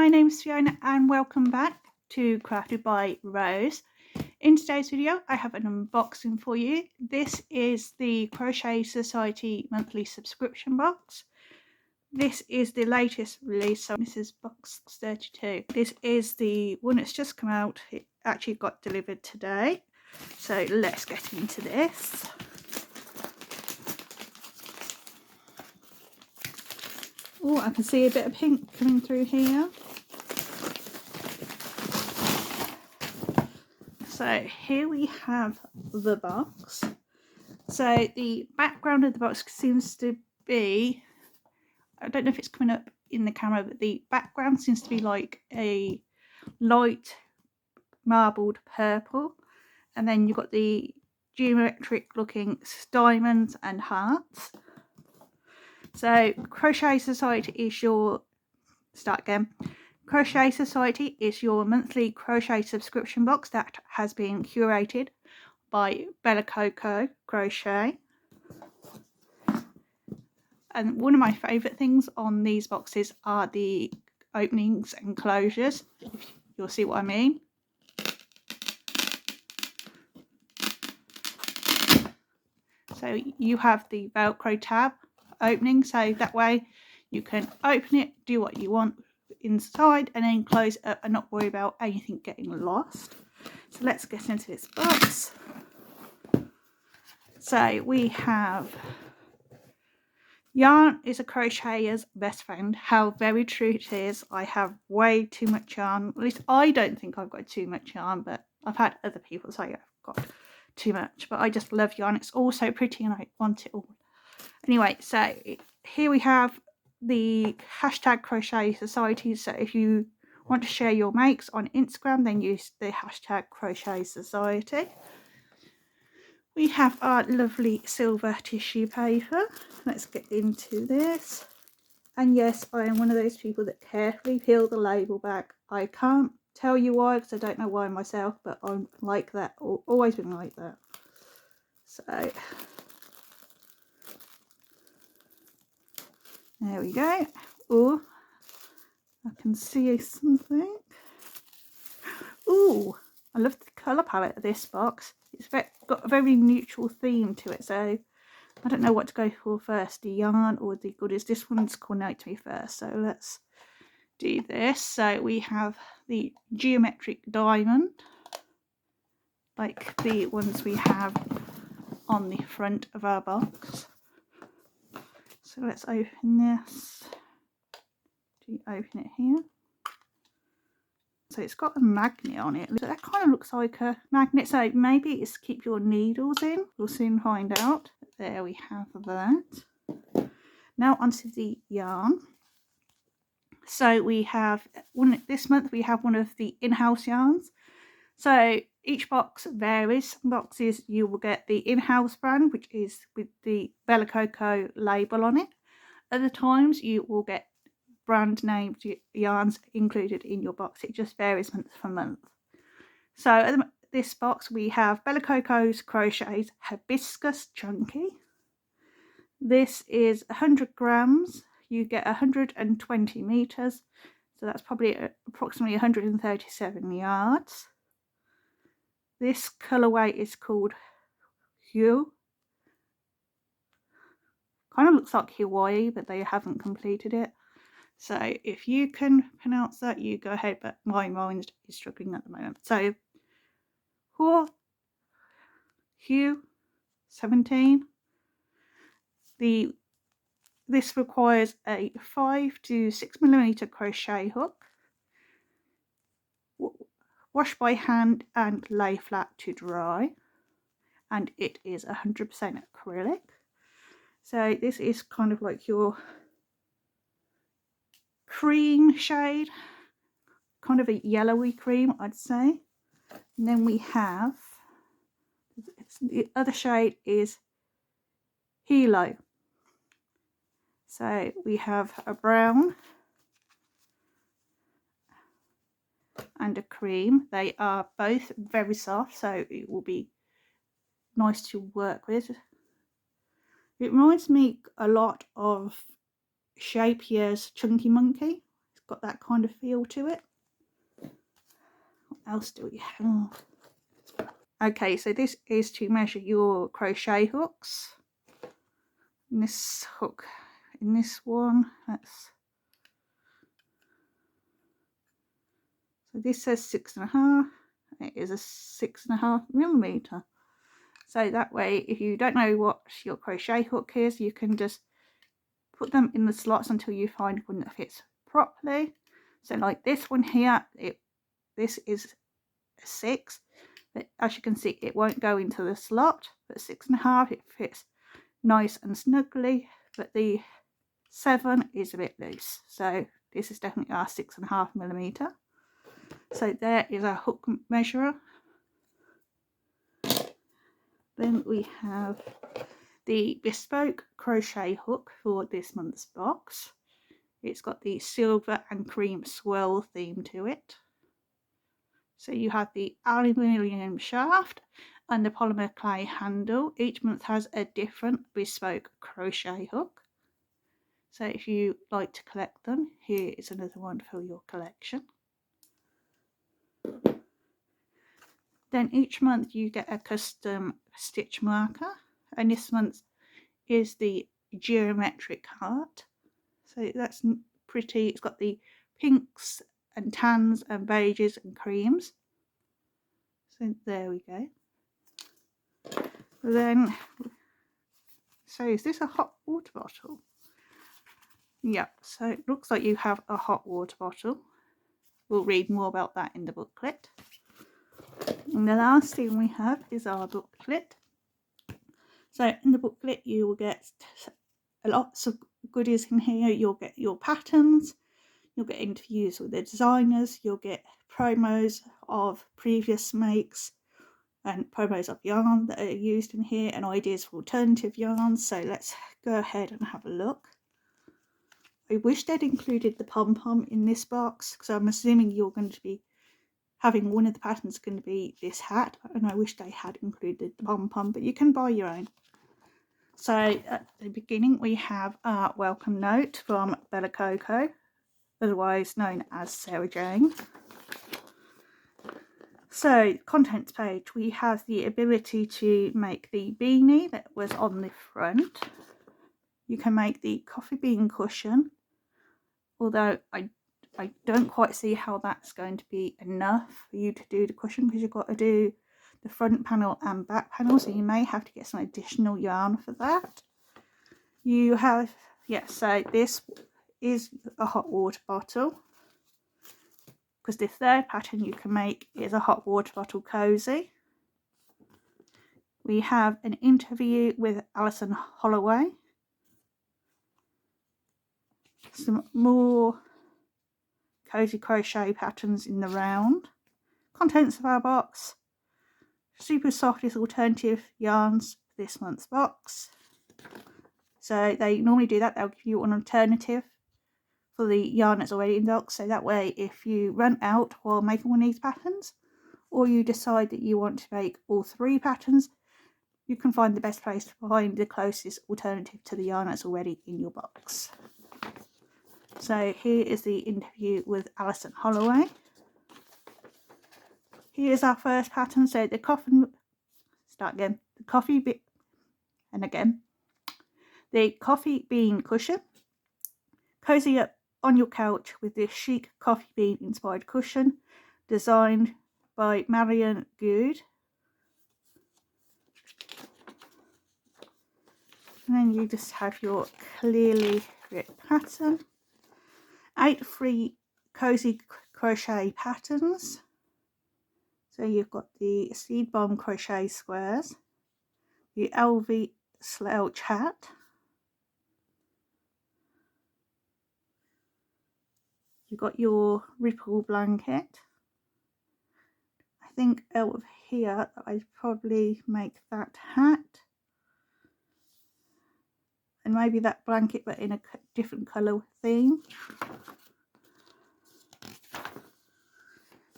my name's Fiona and welcome back to Crafted by Rose. In today's video I have an unboxing for you. This is the Crochet Society monthly subscription box. This is the latest release, so this is box 32. This is the one that's just come out. It actually got delivered today. So let's get into this. Oh, I can see a bit of pink coming through here. So here we have the box. So the background of the box seems to be, I don't know if it's coming up in the camera, but the background seems to be like a light marbled purple. And then you've got the geometric looking diamonds and hearts. So Crochet Society is your, Crochet Society is your monthly crochet subscription box that has been curated by Coco Crochet. And one of my favourite things on these boxes are the openings and closures. You'll see what I mean. So you have the Velcro Tab opening, so that way you can open it, do what you want inside, and then close it up and not worry about anything getting lost. So let's get into this box. So we have yarn is a crochetter's best friend. How very true it is. I have way too much yarn. At least I don't think I've got too much yarn, but I've had other people say I've got too much. But I just love yarn. It's all so pretty and I want it all. Anyway, so here we have the hashtag Crochet Society. So if you want to share your makes on Instagram, then use the hashtag Crochet Society. We have our lovely silver tissue paper. Let's get into this. And yes, I am one of those people that carefully peel the label back. I can't tell you why, because I don't know why myself, but I'm like that. Always been like that. So there we go. Oh, I can see something. Oh, I love the colour palette of this box. It's got a very neutral theme to it, so I don't know what to go for first, the yarn or the goodies. This one's called out to me first, so let's do this. So we have the geometric diamond, like the ones we have on the front of our box. So let's open this. Do you open it here? So it's got a magnet on it. So that kind of looks like a magnet. So maybe it's to keep your needles in. We'll soon find out. There we have that. Now onto the yarn. So we have this month we have one of the in-house yarns. So each box varies. Some boxes you will get the in-house brand, which is with the Bella Coco label on it. Other times you will get brand named yarns included in your box. It just varies month for month. So at this box we have Bella Coco's Crochets Hibiscus Chunky. This is 100 grams. You get 120 meters, so that's probably approximately 137 yards. This colorway is called Hue. Kind of looks like Hawaii, but they haven't completed it. So if you can pronounce that, you go ahead, but my mind is struggling at the moment. So Hue 17. This requires a 5 to 6 millimeter crochet hook. Wash by hand and lay flat to dry. And it is 100% acrylic. So this is kind of like your cream shade, kind of a yellowy cream, I'd say. And then we have the other shade is Hilo. So we have a brown and a cream. They are both very soft, so it will be nice to work with. It reminds me a lot of Shapier's Chunky Monkey. It's got that kind of feel to it. What else do we have? Okay, so this is to measure your crochet hooks. And this hook in this one, so this says 6.5. It is a 6.5mm. So that way, if you don't know what your crochet hook is, you can just put them in the slots until you find one that fits properly. So like this one here, this is a 6, but as you can see, it won't go into the slot. But 6.5, it fits nice and snugly, but the 7 is a bit loose. So this is definitely our 6.5mm. So there is our hook measurer. Then we have the bespoke crochet hook for this month's box. It's got the silver and cream swirl theme to it. So you have the aluminium shaft and the polymer clay handle. Each month has a different bespoke crochet hook. So if you like to collect them, here is another one for your collection. Then each month you get a custom stitch marker, and this month is the geometric heart. So that's pretty. It's got the pinks and tans and beiges and creams. So there we go. Then, so is this a hot water bottle? Yeah, so it looks like you have a hot water bottle. We'll read more about that in the booklet. And the last thing we have is our booklet. So in the booklet you will get lots of goodies in here. You'll get your patterns, you'll get interviews with the designers, you'll get promos of previous makes and promos of yarn that are used in here and ideas for alternative yarns. So let's go ahead and have a look. I wish they'd included the pom-pom in this box, because I'm assuming you're going to be having one of the patterns going to be this hat, and I wish they had included the pom-pom, but you can buy your own. So at the beginning we have our welcome note from Bella Coco, otherwise known as Sarah Jane. So contents page, we have the ability to make the beanie that was on the front. You can make the coffee bean cushion, although I don't quite see how that's going to be enough for you to do the cushion, because you've got to do the front panel and back panel, so you may have to get some additional yarn for that. You have, so this is a hot water bottle, because the third pattern you can make is a hot water bottle cozy. We have an interview with Alison Holloway, some more cozy crochet patterns in the round. Contents of our box: super softest alternative yarns for this month's box. So they normally do that, they'll give you an alternative for the yarn that's already in the box, so that way if you run out while making one of these patterns, or you decide that you want to make all 3 patterns, you can find the best place to find the closest alternative to the yarn that's already in your box. So here is the interview with Alison Holloway. Here's our first pattern. So the coffee bean cushion. Cozy up on your couch with this chic coffee bean inspired cushion, designed by Marion Good. And then you just have your clearly writ pattern. 8 free cozy crochet patterns. So you've got the seed bomb crochet squares, the LV slouch hat, you've got your ripple blanket. I think out of here I'd probably make that hat, and maybe that blanket but in a different colour theme.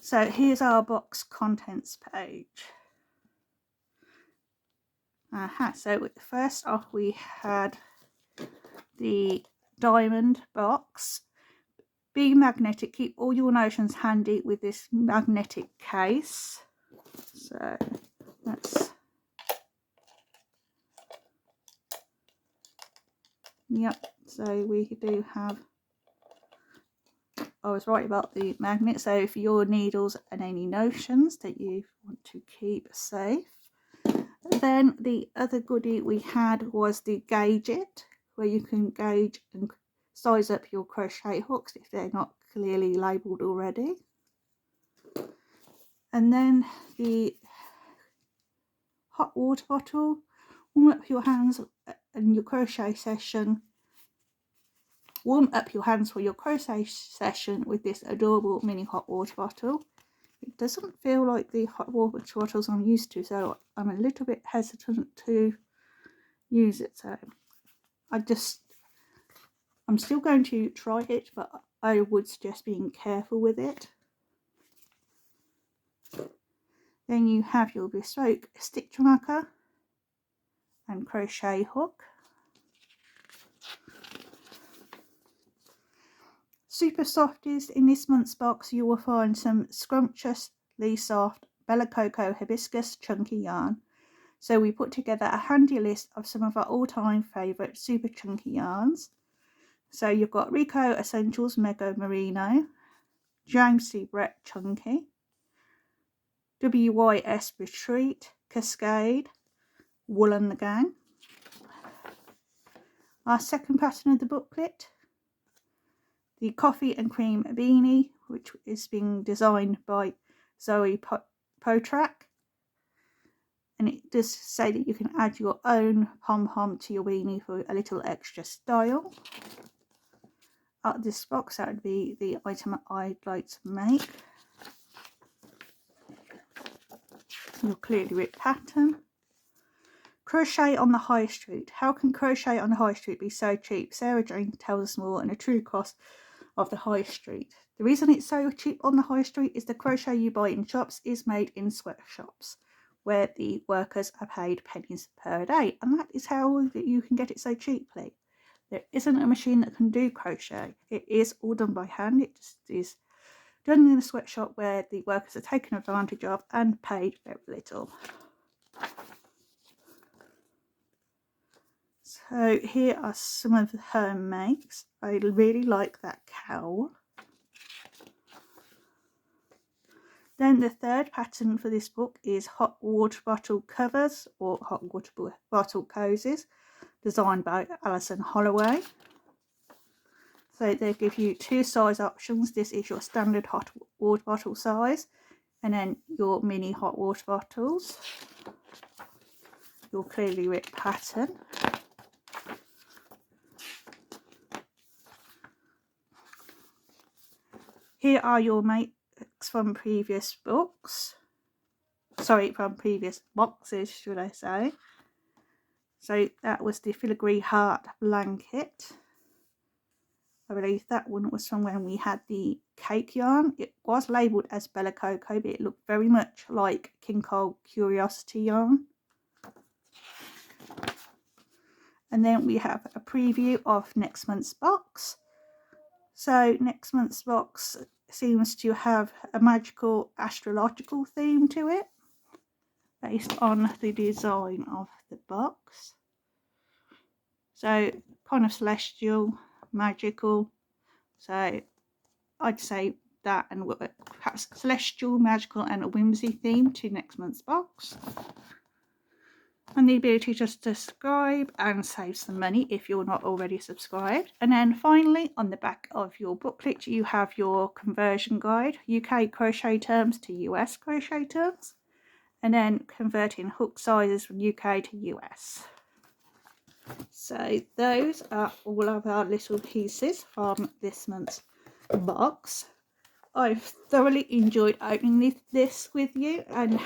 So here's our box contents page. So first off we had the diamond box. Be magnetic. Keep all your notions handy with this magnetic case. So that's, yep, so we do have, I was right about the magnet, so for your needles and any notions that you want to keep safe. Then the other goodie we had was the Gauge It, where you can gauge and size up your crochet hooks if they're not clearly labelled already. And then the hot water bottle. Warm up your hands in your crochet session. Warm up your hands for your crochet session with this adorable mini hot water bottle. It doesn't feel like the hot water bottles I'm used to, so I'm a little bit hesitant to use it. So I'm still going to try it, but I would suggest being careful with it. Then you have your bespoke stitch marker and crochet hook. Super softies. In this month's box you will find some scrumptiously soft Bella Coco Hibiscus chunky yarn. So we put together a handy list of some of our all-time favourite super chunky yarns. So you've got Rico Essentials Mega Merino, James C. Brett Chunky, WYS Retreat, Cascade, Wool and the Gang. Our second pattern of the booklet, the Coffee and Cream Beanie, which is being designed by Zoe Potrak. And it does say that you can add your own pom-pom to your beanie for a little extra style. Out of this box, that would be the item I'd like to make. Your clearly ripped pattern. Crochet on the High Street. How can crochet on the High Street be so cheap? Sarah Jane tells us more and a true cost of the High Street. The reason it's so cheap on the High Street is the crochet you buy in shops is made in sweatshops, where the workers are paid pennies per day, and that is how you can get it so cheaply. There isn't a machine that can do crochet. It is all done by hand. It just is done in a sweatshop where the workers are taken advantage of and paid very little. So here are some of her makes. I really like that cowl. Then the third pattern for this book is hot water bottle covers or hot water bottle cozies, designed by Alison Holloway. So they give you two size options. This is your standard hot water bottle size, and then your mini hot water bottles. Your clearly ripped pattern. Here are your makes from previous books. Sorry, from previous boxes, should I say. So that was the Filigree Heart blanket. I believe that one was from when we had the cake yarn. It was labelled as Bella Coco, but it looked very much like King Cole Curiosity yarn. And then we have a preview of next month's box. So next month's box seems to have a magical astrological theme to it, based on the design of the box. So kind of celestial, magical. So I'd say that, and perhaps celestial, magical and a whimsy theme to next month's box. And the ability just to subscribe and save some money if you're not already subscribed. And then finally, on the back of your booklet, you have your conversion guide, UK crochet terms to US crochet terms, and then converting hook sizes from UK to US. So those are all of our little pieces from this month's box. I've thoroughly enjoyed opening this with you and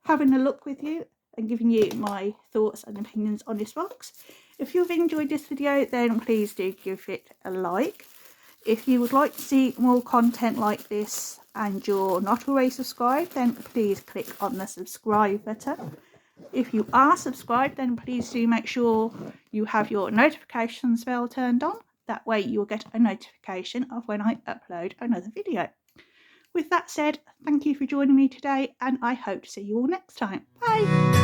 having a look with you and giving you my thoughts and opinions on this box. If you've enjoyed this video, then please do give it a like. If you would like to see more content like this and you're not already subscribed, then please click on the subscribe button. If you are subscribed, then please do make sure you have your notifications bell turned on, That way you'll get a notification of when I upload another video. With that said, thank you for joining me today, and I hope to see you all next time. Bye!